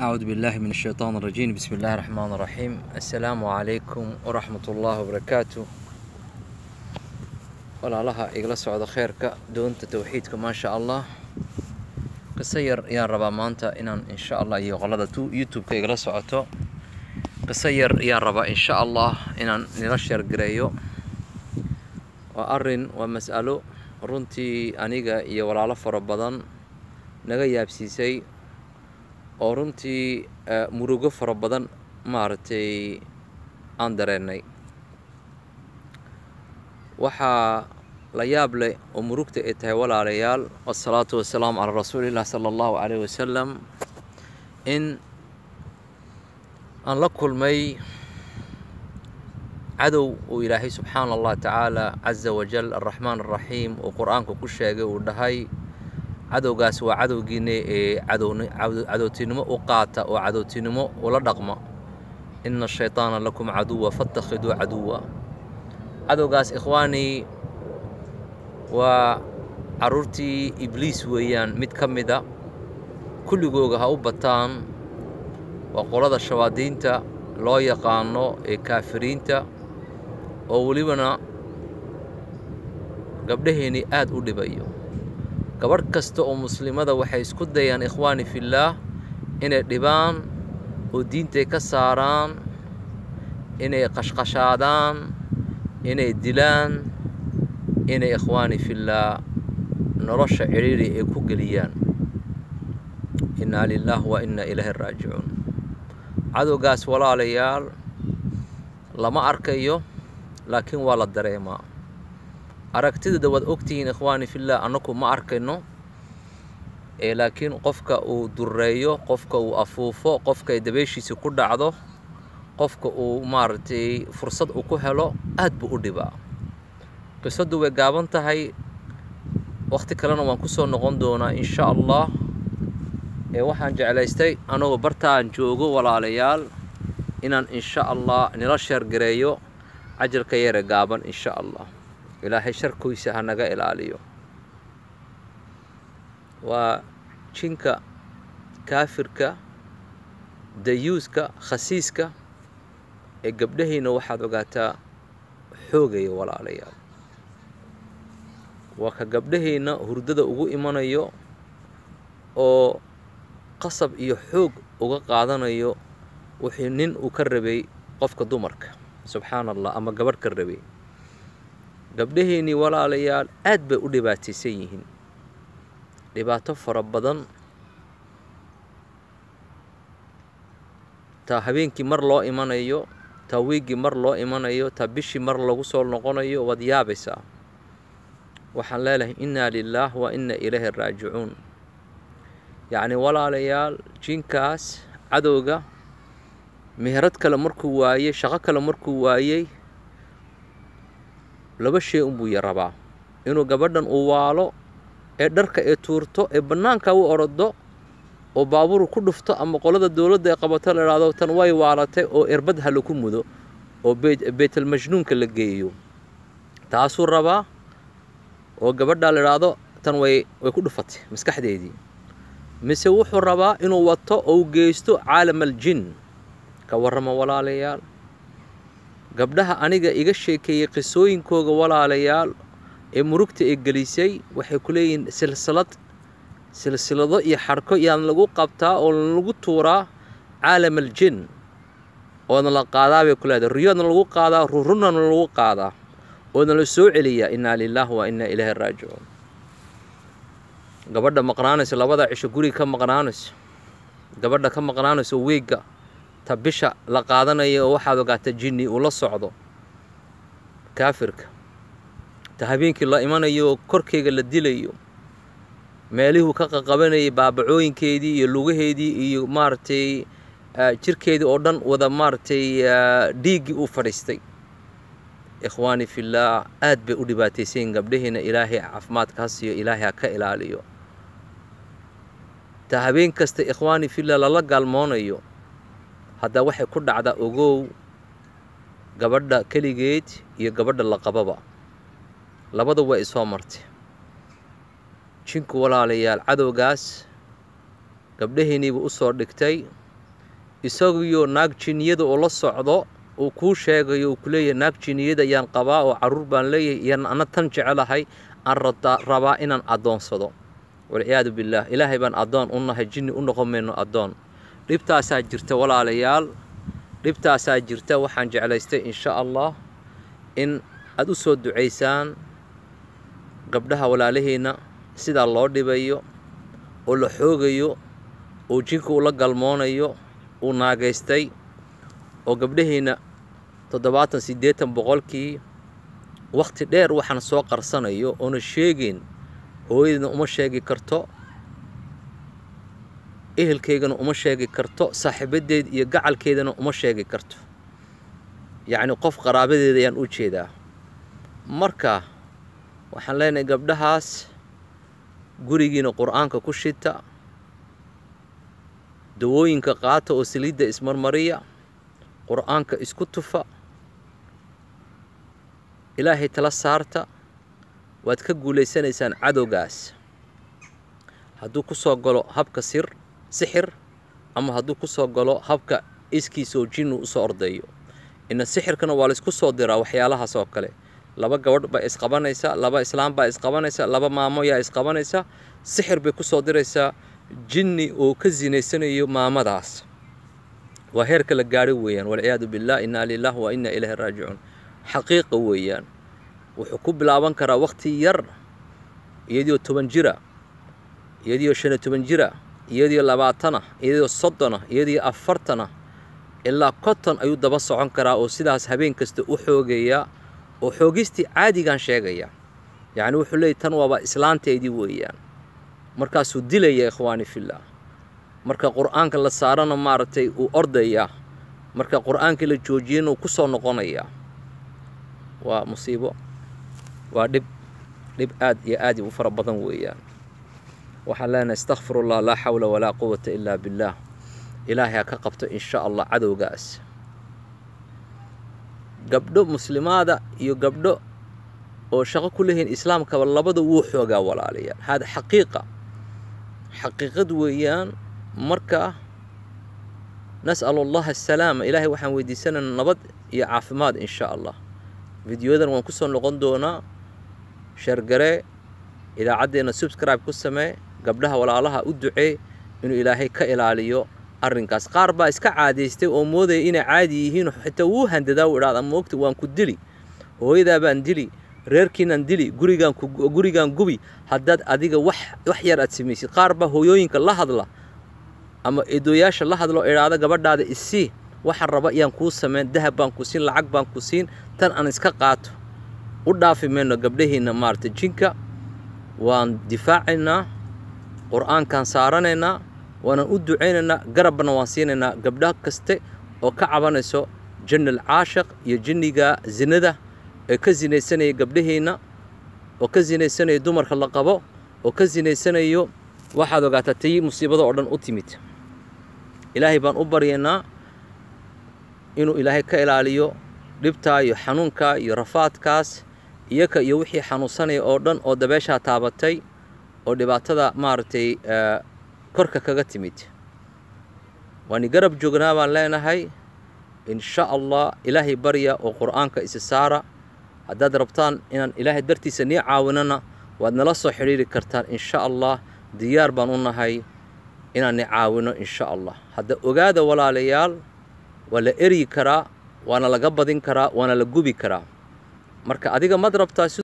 أعوذ بالله من الشيطان الرجيم. بسم الله الرحمن الرحيم. السلام عليكم ورحمة الله وبركاته. walaalaha igala socda khayrka doonta tawxiidka ma sha Allah. qiso yar ayaan rabaa maanta inaan insha Allah iyo qolada YouTube-ka igala socoto. qiso yar ayaan rabaa insha Allah inaan nila share gareeyo. waa mas'alo runtii aniga iyo walaalo fara badan naga yaabsiisay oo runtii murugo fara badan maartay aan dareennay. waxaa la yaab leh oo murugta ay tahay walaalayaal, wasalaatu wasalaamu calaa rasuulillah sallallahu alayhi wasallam, in aan la kulmay cadow uu ilaahay subxaana allah tacaala caza wajal arraxmaan arraxiim uu qur-aanka ku sheegay. uu dhahay cadowgaas waa cadowgiina ee cadowtinimo u qaata oo cadowtinimo ula dhaqma. ina ashaytaana lakum caduwa fattakhiduu caduwa. cadowgaas ikhwaanii waa carruurtii ibliis weeyaan, mid ka mida. kulligooga ha u bataan. waa qolada shawaadiinta loo yaqaano ee kaafiriinta, oo welibana gabdhaheennii aad u dhibayo. gabadh kasta oo muslimada waxay isku dayaan ikhwaani fillaah inay dhibaan oo diintay ka saaraan, inay qashqashaadaan, inay dilaan, inay ikhwaani fillaah nolosha ciriiri ay ku geliyaan. innaa lilaahi wa innaa ilaahi raajicuun. cadowgaas walaalayaal lama arkayo, laakiin waa la dareemaa. aragtidada waad ogtihiin ikhwaani fillaah, annaku ma arkayno, laakiin qofka uu dureeyo, qofka uu afuufo, qofka ay dabeeshiisa ku dhacdo, qofka uu maaragtay fursad uu ku helo, aad buu u dhibaa. qisaddu way gaaban tahay, waqti kalena waan ku soo noqon doonaa insha allah. waxaan jeclaystay anagoo bartaan joogo walaalayaal inaan insha allah nila sheergareeyo cajalka yare gaaban insha allah. ilaahay sharkiisa ha naga ilaaliyo. waa jinka kaafirka, dayuuska, khasiiska ee gabdhahiina waxaad ogaataa xoogaya walaalayaal. waa ka gabdhahiina hurdada ugu imanayo oo qasab iyo xoog uga qaadanayo wixii nin uu ka rabay qofka dumarka, subxaana allah, ama gabadh ka rabay. gabdhaheennii walaalayaal aad bay u dhibaataysan yihiin, dhibaato fara badan. taa habeenkii mar loo imanayo, taa wiiggii mar loo imanayo, taa bishii mar lagu soo noqonayo, waad yaabaysaa. waxaan leelahay innaa lilaah wa innaa ilaahi raajicuun. yacni walaalayaal, jinkaas cadowga meherad kale markuu waayey, shaqo kale markuu waayey, laba shay unbuu yarabaa: inuu gabadhan uu waalo, ee dharka ee tuurto, ee bannaanka u orodo, oo baaburu ku dhufto, ama qolada dowladda ee qabato la idhaahdo tan way waalatay oo erbad ha lagu mudo oo baytalmajnuunka la geeyo. taasuu rabaa, oo gabadhaa la idhaahdo tan way ku dhufatay maskaxdeedii. mise wuxuu rabaa inuu wato oo geysto caalam aljin. ka warrama walaalayaal. gabdhaha aniga iga sheekeeyey qisooyinkooga walaalayaal ee murugta ee gelisay, waxay ku leeyihiin silsilado iyo xarko yaan lagu qabtaa oo lagu tuuraa caalam aljin, oona la qaadaa bay ku leedahay. riyoodna lagu qaadaa, rurunana lagu qaadaa, oona la soo celiyaa. innaa lilaahi wa innaa ilaahi raajicuun. gabadha maqnaanayso labada cisho guriga ka maqnaanayso, gabadha ka maqnaanayso weegga, ta bisha la qaadanayo oo waxaad ogaata jinni uu la socdo kaafirka, ta habeenkii la imanayo korkeyga la dilayo, meelihuu ka qaqabanayay baabacooyinkeedii iyo lugaheedii iyo maaragtay jirkeedii oo dhan wada maaragtay dhiiggii uu fadhiistay. ikhwaani fillaah, aad bay u dhibaataysayin gabdhahiina. ilaahay caafimaadka ha siiyo, ilaahay ha ka ilaaliyo. ta habeen kasta ikhwaani fillaah lala gaalmoonayo, haddaa waxay ku dhacdaa ogow gabadha keligeed iyo gabadha la qababa, labada way isoo martay. jinku walaalayaal cadowgaas gabdhaheeniiba u soo dhigtay isagiyo naag jinniyada oo la socdo uu kuu sheegayo uu ku leeyahay naag jinniyada ayaan qabaa oo carruur baan leeyahay iyo ana tan jecelahay aan rabaa inaan addoonsado walciyaadu billaah ilaahay baan addoon u nahay jinni u noqon mayno addoon dhibtaasaa jirta walaalayaal dhibtaasaa jirta waxaan jeclaystay insha allah in aad u soo ducaysaan gabdhaha walaalaheena sidaa loo dhibayo oo la xoogayo oo jinka ula galmoonayo uu naagaystay oo gabdhaheena 70-80% waqti dheer waxaan soo qarsanayo oona sheegin hooyadina uma sheegi karto ehelkeygana uma sheegi karto saaxiibadeed iyo gacalkeedana uma sheegi karto yacni qof qaraabadeeda ayaan u jeedaa marka waxaan leenahay gabdhahaas gurigiina qur'aanka ku shita dawooyinka qaata oo saliidda ismarmariya qur'aanka isku tufa ilaahay tala saarta waad ka guulaysanaysaan cadowgaas hadduu ku soo galo habka sixir ama hadduu ku soo galo habka iskiisoo jinnu u soo ordayo ina sixirkana waa laysku soo diraa waxyaalahaas oo kale laba gabadh baa isqabanaysa laba islaam baa isqabanaysa laba maamo yaa isqabanaysa sixir bay ku soo diraysaa jinni oo ka zinaysanayo maamadaas waa heerka la gaadhay weeyaan walciyaadu billaah innaa lilaahi wa innaa ilaahi raajicuun xaqiiqa weeyaan wuxuu ku bilaaban karaa waqti yar iyadoo 10 jira iyadoo 15 jira iyadoo 20 iyadoo 30 iyadoo 40 ilaa 50 ayuu daba socon karaa oo sidaas habeen kasta u xoogeeya oo xoogistii caadigan sheegaya yacni wuxuu leeyahay tan waaba islaanteedii weeyaan markaasuu dilaya ikhwaani fillah marka qur'aanka la saarana maaragtay uu ordaya marka qur'aanka la joojiyana uu ku soo noqonaya waa musiibo waa dhib aad iyo aad u fara badan weeyaan waxaan leenahay astaghfirullah laa xawla walaa quwwata illaa billah ilaahay ka qabto insha allah cadowgaas gabdho muslimaada iyo gabdho oo shaqo ku leeyihiin islaamkaba labada wuu xoogaa walaalayaal hada xaqiiqad weeyaan marka nas'alu allaha assalaama ilaahay waxaan weydiisanaynaa nabad iyo caafimaad insha allah فيديوهاً وانكسر لقندونا شرقري إذا عدينا سبسكرايب كسمة قبلها ولا الله أدعي إنه إلهي كإلاليو الرنكاس قاربا إسكا عاديستي وموذي إنا عاديهين حتى ووهن تداور هذا موقت وان كدلي وإذا بان دلي ريركينا دلي قريقان قبي حداد أديق وحيار أتسميسي قاربا هويوينك الله هذلا أما إدوياش الله هذلو إرادة قبل هذا إسي waxaan raba iyaan kuu sameyn dahab baan ku siin lacag baan ku siin tan aan iska qaato u dhaafi meeno gabdhaheena maarta jinka waan difaacinaa qur'aankan saaranaynaa waan u duceynaynaa garabna waan siinaynaa gabdhaha kaste oo ka cabanayso jannal caashiq iyo jinniga zinada ee ka zinaysanaya gabdhaheena oo ka zinaysanaya dumarka la qabo oo ka zinaysanayo waxaad ogaataa tii musiibada oo dhan u timid ilaahay baan u baryaynaa inuu ilaahay ka ilaaliyo dhibta iyo xanuunka iyo rafaadkaas iyaka iyo wixii xanuunsanaya oo dhan oo dabeesha taabatay oo dhibaatada maartay korka kaga timid waan garab joognaa baan leenahay insha Allah ilaahay barya oo quraanka isa saara haddaad rabtaan inaan ilaahay dartiisa nii caawinana waad nala soo xiriiri kartaan insha Allah diyaar baan u nahay inaan nii caawino insha Allah hadda ogaada walaalayaal wala eri karaa waana laga badin karaa waana la gubi karaa marka adiga madrabta